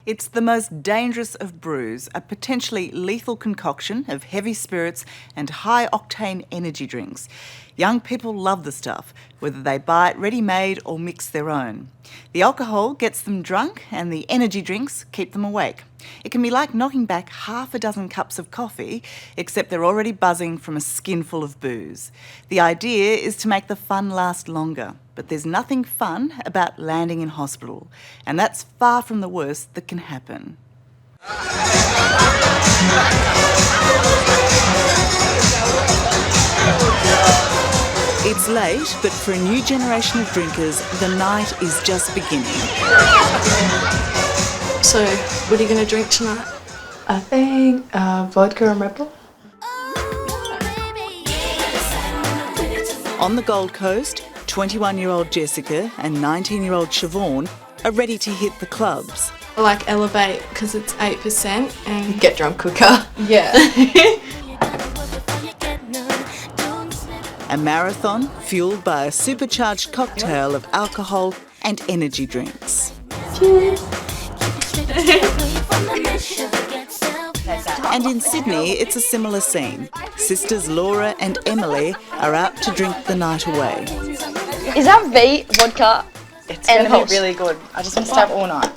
It's the most dangerous of brews, a potentially lethal concoction of heavy spirits and high-octane energy drinks. Young people love the stuff, whether they buy it ready-made or mix their own. The alcohol gets them drunk and the energy drinks keep them awake. It can be like knocking back half a dozen cups of coffee, except they're already buzzing from a skinful of booze. The idea is to make the fun last longer, but there's nothing fun about landing in hospital, and that's far from the worst that can happen. It's late, but for a new generation of drinkers, the night is just beginning. So, what are you going to drink tonight? I think vodka and Red Bull. On the Gold Coast, 21-year-old Jessica and 19-year-old Siobhan are ready to hit the clubs. I like Elevate because it's 8% and Get drunk quicker. yeah. A marathon fuelled by a supercharged cocktail of alcohol and energy drinks. And in Sydney, it's a similar scene. Sisters Laura and Emily are out to drink the night away. Is that V vodka? It's And going to Pulse. be really good. I just want to stay up all night.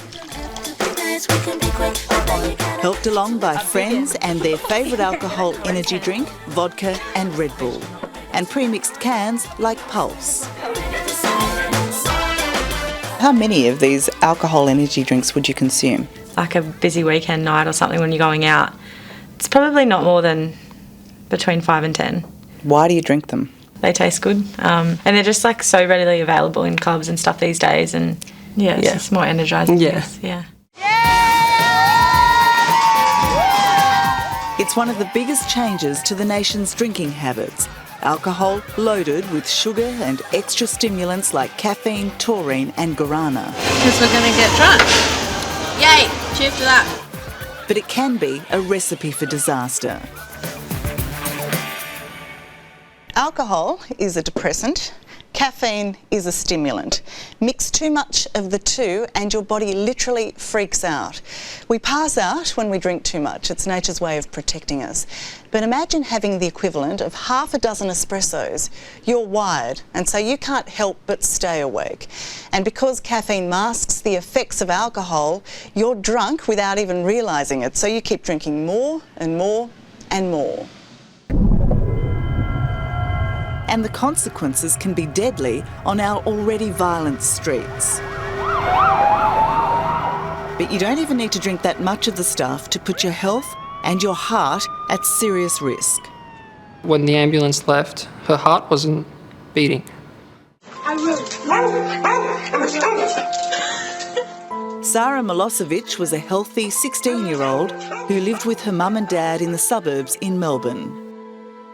Helped along by friends and their favourite alcohol energy drink, vodka and Red Bull. And pre-mixed cans like Pulse. How many of these alcohol energy drinks would you consume? Like a busy weekend night or something when you're going out. It's probably not more than between 5 and 10. Why do you drink them? They taste good, and they're just like so readily available in clubs and stuff these days, and it's just more energising. Yeah. It's one of the biggest changes to the nation's drinking habits. Alcohol loaded with sugar and extra stimulants like caffeine, taurine and guarana. Because we're going to get drunk. Yay! Cheers to that. But it can be a recipe for disaster. Alcohol is a depressant. Caffeine is a stimulant. Mix too much of the two and your body literally freaks out. We pass out when we drink too much. It's nature's way of protecting us. But imagine having the equivalent of half a dozen espressos. You're wired, and so you can't help but stay awake. And because caffeine masks the effects of alcohol, you're drunk without even realising it. So you keep drinking more and more and more. And the consequences can be deadly on our already violent streets. But you don't even need to drink that much of the stuff to put your health and your heart at serious risk. When the ambulance left, her heart wasn't beating. Sarah Milosevic was a healthy 16-year-old who lived with her mum and dad in the suburbs in Melbourne.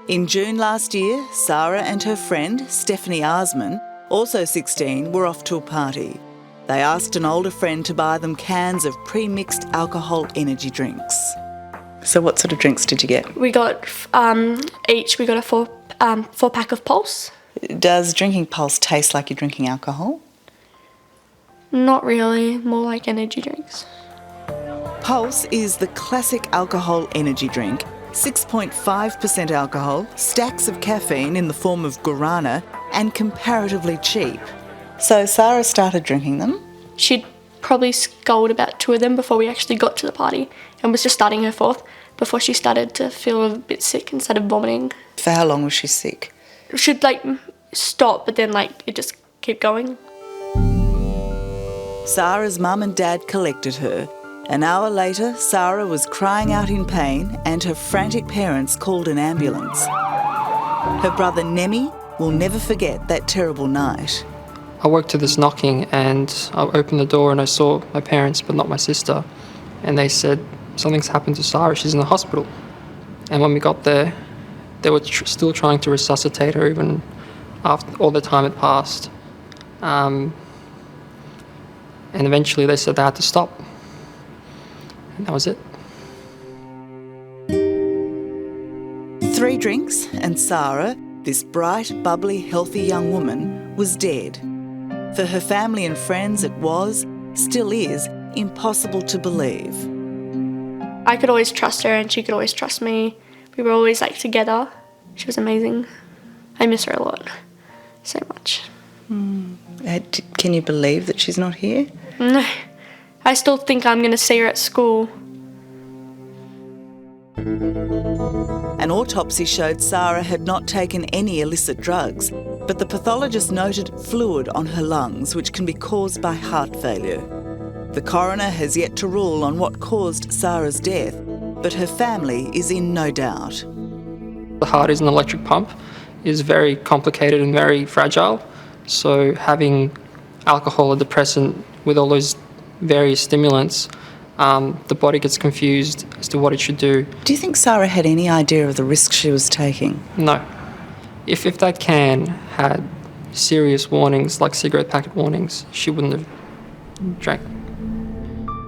In June last year, Sarah and her friend, Stephanie Arsman, also 16, were off to a party. They asked an older friend to buy them cans of pre-mixed alcohol energy drinks. So what sort of drinks did you get? We got each. We got a four pack of Pulse. Does drinking Pulse taste like you're drinking alcohol? Not really. More like energy drinks. Pulse is the classic alcohol energy drink. 6.5% alcohol, stacks of caffeine in the form of guarana, and comparatively cheap. So Sarah started drinking them. She'd probably sculled about 2 of them before we actually got to the party, and was just starting her 4th before she started to feel a bit sick and started vomiting. For how long was she sick? She'd stop, but then it just kept going. Sarah's mum and dad collected her. An hour later, Sarah was crying out in pain and her frantic parents called an ambulance. Her brother Nemi will never forget that terrible night. I woke to this knocking and I opened the door and I saw my parents but not my sister, and they said, "Something's happened to Sarah, she's in the hospital." And when we got there, they were still trying to resuscitate her even after all the time had passed. And eventually they said they had to stop. And that was it. 3 drinks and Sarah, this bright, bubbly, healthy young woman, was dead. For her family and friends it was, still is, impossible to believe. I could always trust her and she could always trust me. We were always like together. She was amazing. I miss her a lot. So much. Can you believe that she's not here? No. I still think I'm going to see her at school. An autopsy showed Sarah had not taken any illicit drugs, but the pathologist noted fluid on her lungs, which can be caused by heart failure. The coroner has yet to rule on what caused Sarah's death, but her family is in no doubt. The heart is an electric pump, is very complicated and very fragile. So having alcohol or depressant with all those various stimulants, the body gets confused as to what it should do. Do you think Sarah had any idea of the risk she was taking? No. If that can had serious warnings, like cigarette packet warnings, she wouldn't have drank.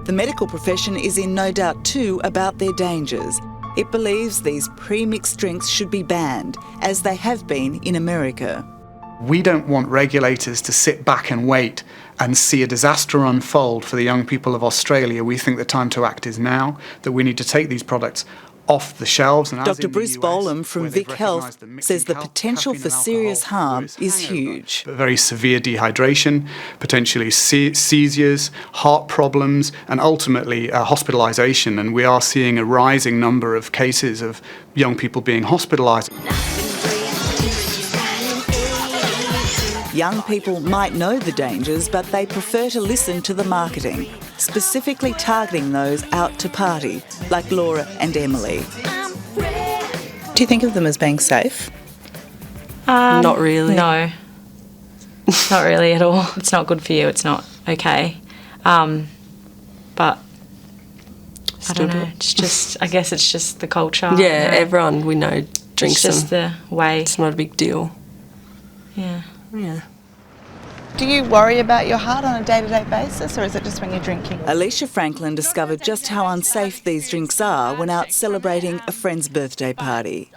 The medical profession is in no doubt too about their dangers. It believes these pre-mixed drinks should be banned, as they have been in America. We don't want regulators to sit back and wait and see a disaster unfold for the young people of Australia. We think the time to act is now, that we need to take these products off the shelves. And Dr Bruce Bolam from Vic Health says the potential for serious harm is huge. Very severe dehydration, potentially seizures, heart problems, and ultimately hospitalisation. And we are seeing a rising number of cases of young people being hospitalised. Young people might know the dangers, but they prefer to listen to the marketing, specifically targeting those out to party, like Laura and Emily. Do you think of them as being safe? Not really. No. Not really at all. It's not good for you. It's not okay. But I don't know. It's just, I guess it's just the culture. Yeah, everyone we know drinks them. It's just the way. It's not a big deal. Yeah. Yeah. Do you worry about your heart on a day-to-day basis, or is it just when you're drinking? Alicia Franklin discovered just how unsafe these drinks are when out celebrating a friend's birthday party.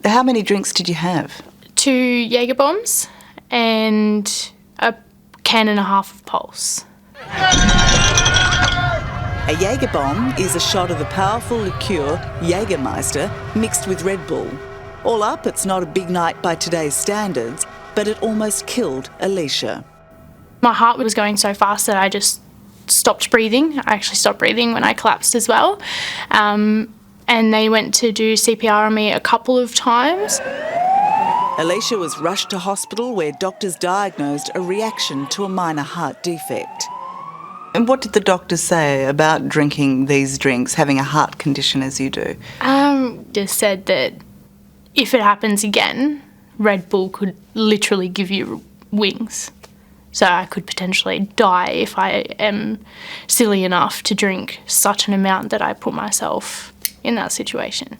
How many drinks did you have? 2 Jaeger bombs and a can and a half of Pulse. A Jaeger bomb is a shot of the powerful liqueur Jägermeister mixed with Red Bull. All up, it's not a big night by today's standards, but it almost killed Alicia. My heart was going so fast that I just stopped breathing. I actually stopped breathing when I collapsed as well. And they went to do CPR on me a couple of times. Alicia was rushed to hospital where doctors diagnosed a reaction to a minor heart defect. And what did the doctors say about drinking these drinks, having a heart condition as you do? Just said that if it happens again, Red Bull could literally give you wings. So I could potentially die if I am silly enough to drink such an amount that I put myself in that situation.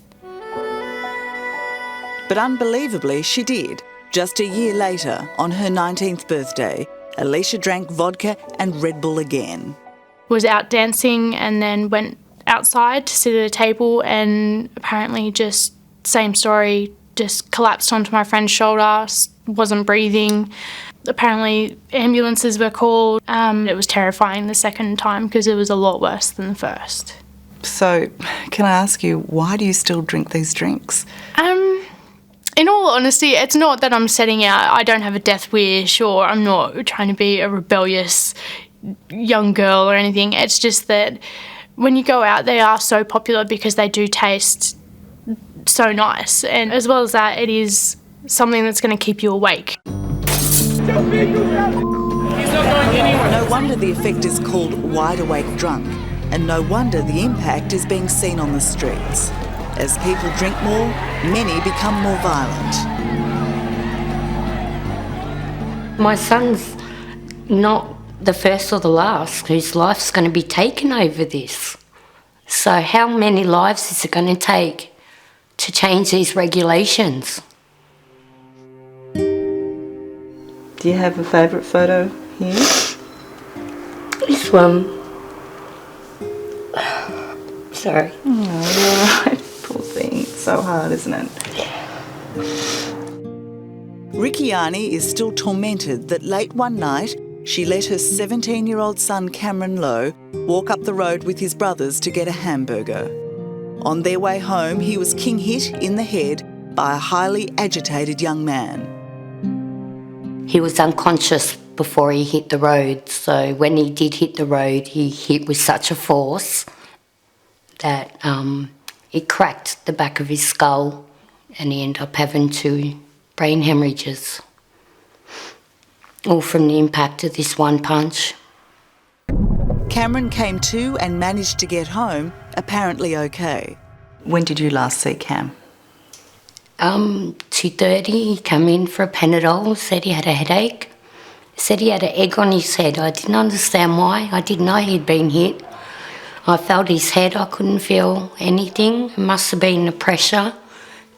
But unbelievably, she did. Just a year later, on her 19th birthday, Alicia drank vodka and Red Bull again. Was out dancing and then went outside to sit at a table and apparently just, same story, just collapsed onto my friend's shoulder, wasn't breathing. Apparently ambulances were called. It was terrifying the second time because it was a lot worse than the first. So, can I ask you, why do you still drink these drinks? In all honesty, it's not that I'm setting out, I don't have a death wish or I'm not trying to be a rebellious young girl or anything. It's just that when you go out, they are so popular because they do taste so nice. And as well as that, it is something that's going to keep you awake. No wonder the effect is called wide awake drunk, and no wonder the impact is being seen on the streets. As people drink more, many become more violent. My son's not the first or the last whose life's going to be taken over this. So how many lives is it going to take to change these regulations? Do you have a favourite photo here? This one. Sorry. Oh, you're all right. Poor thing. It's so hard, isn't it? Ricciani is still tormented that late one night, she let her 17-year-old son Cameron Lowe walk up the road with his brothers to get a hamburger. On their way home, he was king-hit in the head by a highly agitated young man. He was unconscious before he hit the road, so when he did hit the road, he hit with such a force that it cracked the back of his skull and he ended up having 2 brain hemorrhages, all from the impact of this one punch. Cameron came to and managed to get home, apparently okay. When did you last see Cam? 2:30, he came in for a Panadol, said he had a headache. Said he had an egg on his head. I didn't understand why. I didn't know he'd been hit. I felt his head. I couldn't feel anything. It must have been the pressure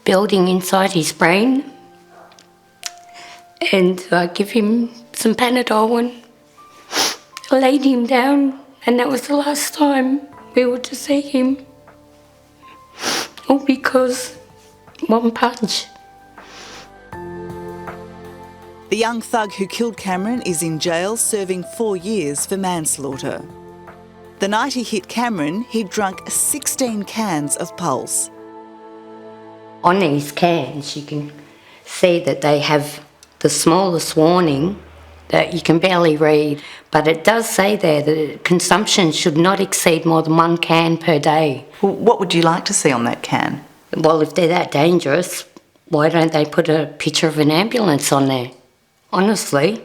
building inside his brain. And I give him some Panadol and I laid him down, and that was the last time we were to see him. All because one punch. The young thug who killed Cameron is in jail serving 4 years for manslaughter. The night he hit Cameron, he'd drunk 16 cans of Pulse. On these cans, you can see that they have the smallest warning that you can barely read, but it does say there that consumption should not exceed more than 1 can per day. Well, what would you like to see on that can? Well, if they're that dangerous, why don't they put a picture of an ambulance on there? Honestly.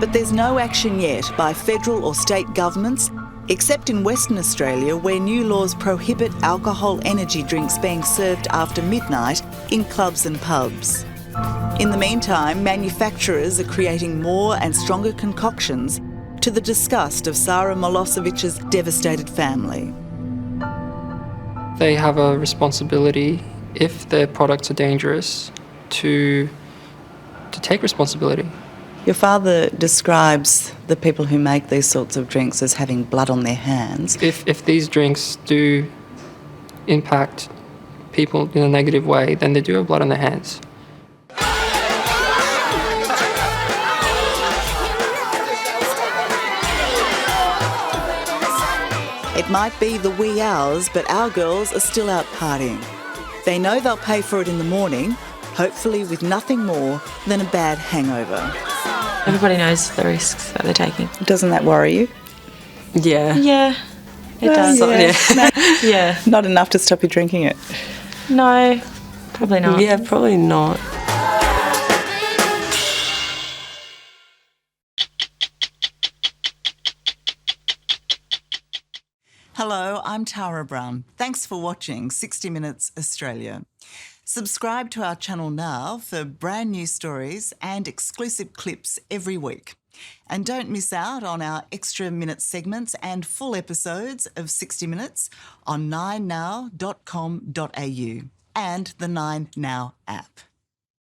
But there's no action yet by federal or state governments, except in Western Australia, where new laws prohibit alcohol energy drinks being served after midnight in clubs and pubs. In the meantime, manufacturers are creating more and stronger concoctions to the disgust of Sarah Milosevic's devastated family. They have a responsibility, if their products are dangerous, to take responsibility. Your father describes the people who make these sorts of drinks as having blood on their hands. If these drinks do impact people in a negative way, then they do have blood on their hands. It might be the wee hours, but our girls are still out partying. They know they'll pay for it in the morning, hopefully with nothing more than a bad hangover. Everybody knows the risks that they're taking. Doesn't that worry you? Yeah. Yeah, it does. Yeah. Yeah. Not enough to stop you drinking it. No, probably not. Yeah, probably not. Hello, I'm Tara Brown. Thanks for watching 60 Minutes Australia. Subscribe to our channel now for brand new stories and exclusive clips every week. And don't miss out on our extra minute segments and full episodes of 60 Minutes on 9now.com.au and the 9Now app.